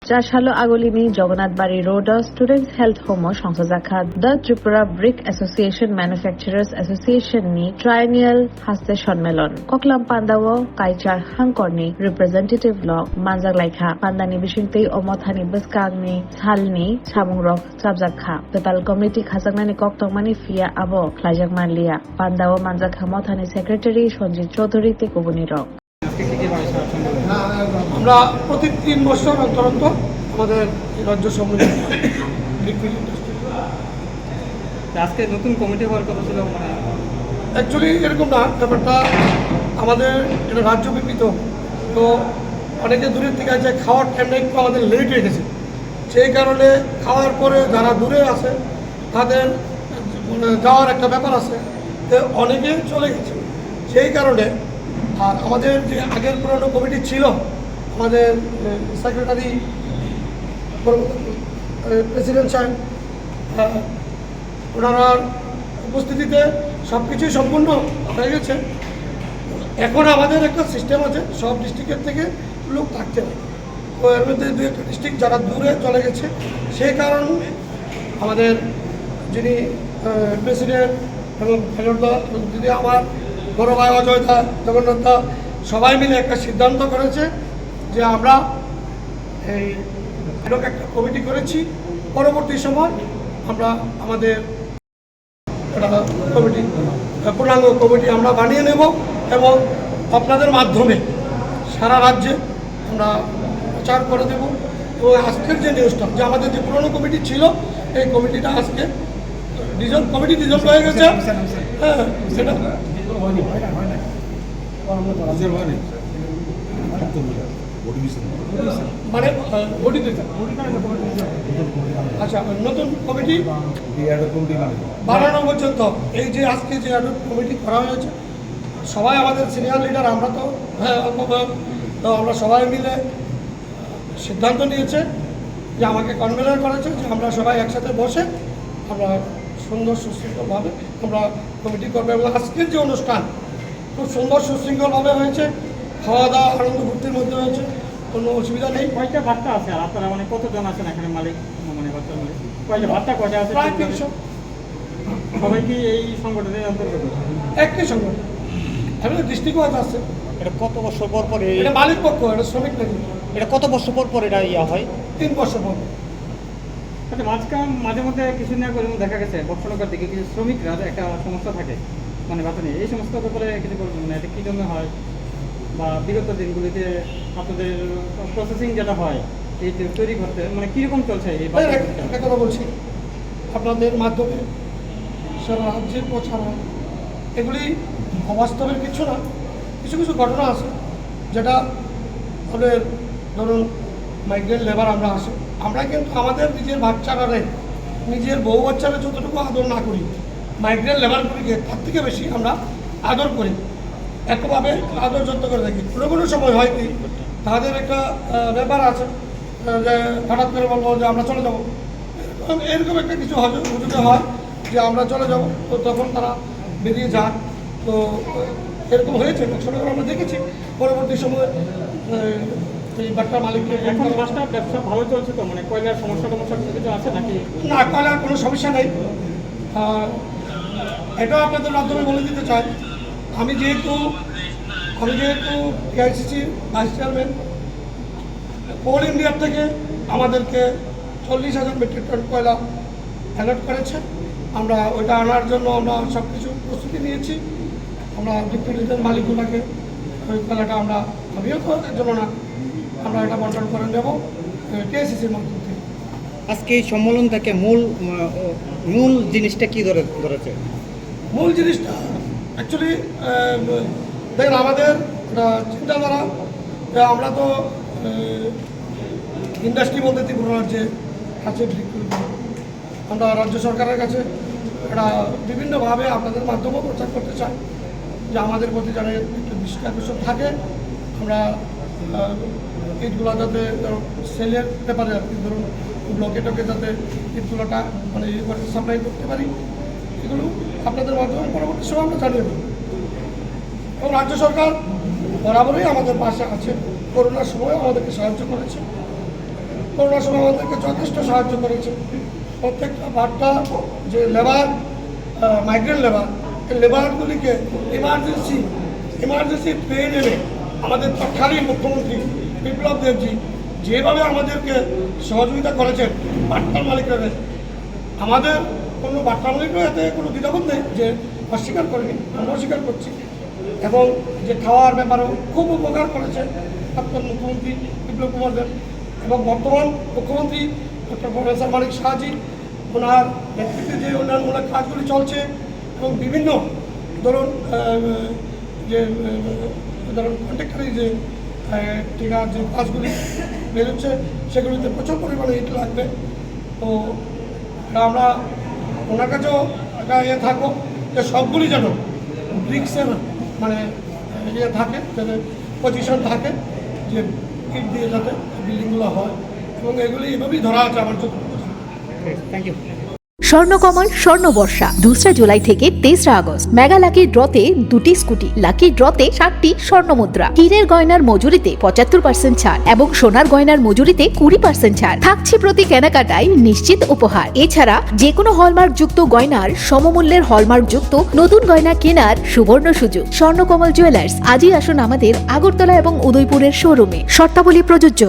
চাষালো আগলিনী Jagannathbari road students health home সংসজাখা the Tripura brick association manufacturers association ni triennial হাস্তে সম্মেলন ককলাম পান্দাও কাইচার হাংকরনি রিপ্রেজেন্টেটিভ লক মানজাগলাইখা পান্দানি বিশিংতৈ অমথানি বসকাংনি সালনি সামুংরক চাবজাখা পেপাল কমিটি খাজাকনানি কক্তংমানি ফিয়া আবো খ্লাইজাক মানলিয়া পান্দাও মানজাখা মথানি সেক্রেটারি সঞ্জিত চৌধুরী তে কুবনি রক। আমরা প্রতি 3 বছর অন্তর আমাদের রাজ্য সম্মেলন আজকে নতুন কমিটি হওয়ার কথা ছিল। অ্যাকচুয়ালি এরকম না, ব্যাপারটা আমাদের এটা রাজ্য বিপিত, তো অনেকে দূরের থেকে আছে, খাওয়ার টাইমটা একটু আমাদের লেট হয়ে গেছে। সেই কারণে খাওয়ার পরে যারা দূরে আছে তাদের যাওয়ার একটা ব্যাপার আছে, তো অনেকে চলে গেছে। সেই কারণে আর আমাদের যে আগের পুরনো কমিটি ছিল, আমাদের সেক্রেটারি প্রেসিডেন্ট সাহেব ওনার উপস্থিতিতে সব কিছুই সম্পূর্ণ হয়ে গেছে। এখন আমাদের একটা সিস্টেম আছে, সব ডিস্ট্রিক্টের থেকে লোক থাকতে হবে, তো এর মধ্যে 2-1টা ডিস্ট্রিক্ট যারা দূরে চলে গেছে, সেই কারণ আমাদের যিনি প্রেসিডেন্ট এবং যদি আমার বড় ভাই অজয় দা, জগন্নাথ দা সবাই মিলে একটা সিদ্ধান্ত করেছে যে আমরা এই একটা কমিটি করেছি। পরবর্তী সময় আমরা আমাদের কমিটি পূর্ণাঙ্গ কমিটি আমরা বানিয়ে নেব এবং আপনাদের মাধ্যমে সারা রাজ্যে আমরা প্রচার করে দেব। এবং আজকের যে নিউজটা, যে আমাদের যে পুরনো কমিটি ছিল, এই কমিটিটা আজকে কমিটি ডিজলভ হয়ে গেছে। হ্যাঁ, সেটা মানে আচ্ছা, নতুন কমিটি বানানো পর্যন্ত এই যে আজকে যে কমিটি করা হয়েছে, সবাই আমাদের সিনিয়র লিডার, আমরা তো তো আমরা সবাই মিলে সিদ্ধান্ত নিয়েছে যে আমাকে কনভেনর করেছে যে আমরা সবাই একসাথে বসে আমরা সুন্দর সুশৃঙ্খলভাবে আমরা কমিটি করবো। এবং আজকের যে অনুষ্ঠান খুব সুন্দর সুশৃঙ্খলভাবে হয়েছে, খাওয়া দাওয়া আনন্দ ফুর্তির মধ্যে হয়েছে, কোনো অসুবিধা নেই। কয়টা ভাত্তা আছে আর আপনারা মানে কতজন আছেন এখানে মালিক, মানে ভাত্তার মালিক কয়টা ভাত্তা কয়টা আছে? প্রায় 300। সবাই কি এই সংগঠনের অন্তর্গত? একই সংগঠন, আমি ডিস্ট্রিক্ট ওয়াইজ আছে। এটা কত বছর পর পর এটা মালিক পক্ষ, এটা শ্রমিক নাকি, এটা কত বছর পর পর এটা ইয়া হয়? 3 বছর পর। আচ্ছা, মাঝে মধ্যে কিছু না করে দেখা গেছে বর্ষণকার দিকে কিছু শ্রমিকরা একটা সমস্যা থাকে মানে ভাতা নিয়ে, এই সমস্ত ব্যাপারে কিছু বলবেন না, এটা কী জন্য হয় বা বিগত দিনগুলিতে আপনাদের প্রসেসিং যেটা হয় এই তৈরি করতে মানে কীরকম চলছে এই একটা কথা বলছি আপনাদের মাধ্যমে, সারা রাজ্যে প্রচার হয়, এগুলি অবাস্তবের কিছু না। কিছু কিছু ঘটনা আছে যেটা আমাদের, ধরুন মাইগ্রেন্ট লেবার আমরা আসে, আমরা কিন্তু আমাদের নিজের বাচ্চারা, নিজের বউ বাচ্চারা যতটুকু আদর না করি, মাইগ্রেন্ট লেবারগুলিকে তার থেকে বেশি আমরা আদর করি, একভাবে আদর যত্ন করে থাকি। কোনো কোনো সময় হয় কি, তাদের একটা ব্যাপার আছে যে হঠাৎ করে বলবো যে আমরা চলে যাবো, এরকম একটা কিছু হুজুগে হয় যে আমরা চলে যাবো, তো তখন তারা বেরিয়ে যায়। তো এরকম হয়েছে, ছোটো করে আমরা দেখেছি। পরবর্তী সময়ে এই বাট্টার মালিককে এখন মাছটা ব্যবসা ভালো চলছে তো, মানে কয়লার সমস্যা কিছু আছে নাকি? না, কয়লার কোনো সমস্যা নেই। এটাও আপনাদের মাধ্যমে বলে দিতে চাই, আমি যেহেতু এআইসিসি ভাইস চেয়ারম্যান, কোল ইন্ডিয়ার থেকে আমাদেরকে 40,000 মেট্রিক টন কয়লা অ্যালার্ট করেছে। আমরা ওইটা আনার জন্য আমরা সব কিছু প্রস্তুতি নিয়েছি। আমরা ডিপ্টিলিজের মালিকগুলোকে ওই কয়লাটা আমিও তো এর জন্য না, আমরা এটা বন্টন করে নেব কেএসিসির মাধ্যমে থেকে। আজকে এই সম্মেলন থেকে মূল জিনিসটা কি ধরেছে? মূল জিনিসটা অ্যাকচুয়ালি দেখেন, আমাদের চিন্তাধারা, আমরা তো ইন্ডাস্ট্রি বলতে ত্রিপুরা রাজ্যে আছে, আমরা রাজ্য সরকারের কাছে এটা বিভিন্নভাবে আপনাদের মাধ্যমেও প্রচার করতে চাই যে আমাদের প্রতি যারা একটু দৃষ্টি আকর্ষণ থাকে, আমরা ইটগুলো যাতে সেলের ব্যাপারে আর কি, ধরুন ব্লকে টকে যাতে ইটগুলোটা মানে সাপ্লাই করতে পারি, এগুলো আপনাদের মাধ্যমে পরবর্তী সময় আমরা জানিয়ে দেবো। এবং রাজ্য সরকার বরাবরই আমাদের পাশে আছে, করোনার সময় আমাদেরকে সাহায্য করেছে। করোনার সময় আমাদেরকে যথেষ্ট সাহায্য করেছে। প্রত্যেকটা বার্তা যে লেবার, মাইগ্রেন্ট লেবার, এই লেবারগুলিকে ইমার্জেন্সি পেয়ে নেবে আমাদের তৎকালীন মুখ্যমন্ত্রী বিপ্লব দেবজি যেভাবে আমাদেরকে সহযোগিতা করেছেন। বাট্টার মালিকরা, আমাদের কোনো বাট্টার মালিকরা এতে কোনো দ্বিধাবোধ নেই যে অস্বীকার করেনি, আমরা অস্বীকার করছি। এবং যে খাওয়ার ব্যাপারেও খুব উপকার করেছে প্রাক্তন মুখ্যমন্ত্রী বিপ্লব কুমার দেব এবং বর্তমান মুখ্যমন্ত্রী ডক্টর প্রফেসর মানিক সাহাজি, ওনার নেতৃত্বে যে উন্নয়নমূলক কাজগুলি চলছে এবং বিভিন্ন ধরুন কন্ট্রাক্টরি যে ঠিকার যে কাজগুলি বেরোচ্ছে সেগুলিতে প্রচুর পরিমাণে ইট লাগবে। তো আমরা ওনার কাছেও একটা থাকবো যে সবগুলি যেন ব্রিক্সের মানে থাকে, যাতে পজিশন থাকে যে ইট দিয়ে যাতে বিল্ডিংগুলো হয় এবং এগুলি এভাবেই ধরা আছে আমার জন্য। Thank you. স্বর্ণকমল স্বর্ণবর্ষা 2 জুলাই থেকে 23 আগস্ট। মেগা লাকি ড্রতে 2টি স্কুটি, লাকি ড্রতে 7টি স্বর্ণমুদ্রা, হীরের গয়নার মজুরিতে 75% ছাড় এবং সোনার গয়নার মজুরিতে 20% ছাড় থাকছে প্রতি কেনাকাটায় নিশ্চিত উপহার। এছাড়া যে কোনো হলমার্ক যুক্ত গয়নার সমমূল্যের হলমার্ক যুক্ত নতুন গয়না কেনার সুবর্ণ সুযোগ। স্বর্ণকমল জুয়েলার্স, আজই আসুন আমাদের আগরতলা এবং উদয়পুরের শোরুমে। শর্তাবলী প্রযোজ্য।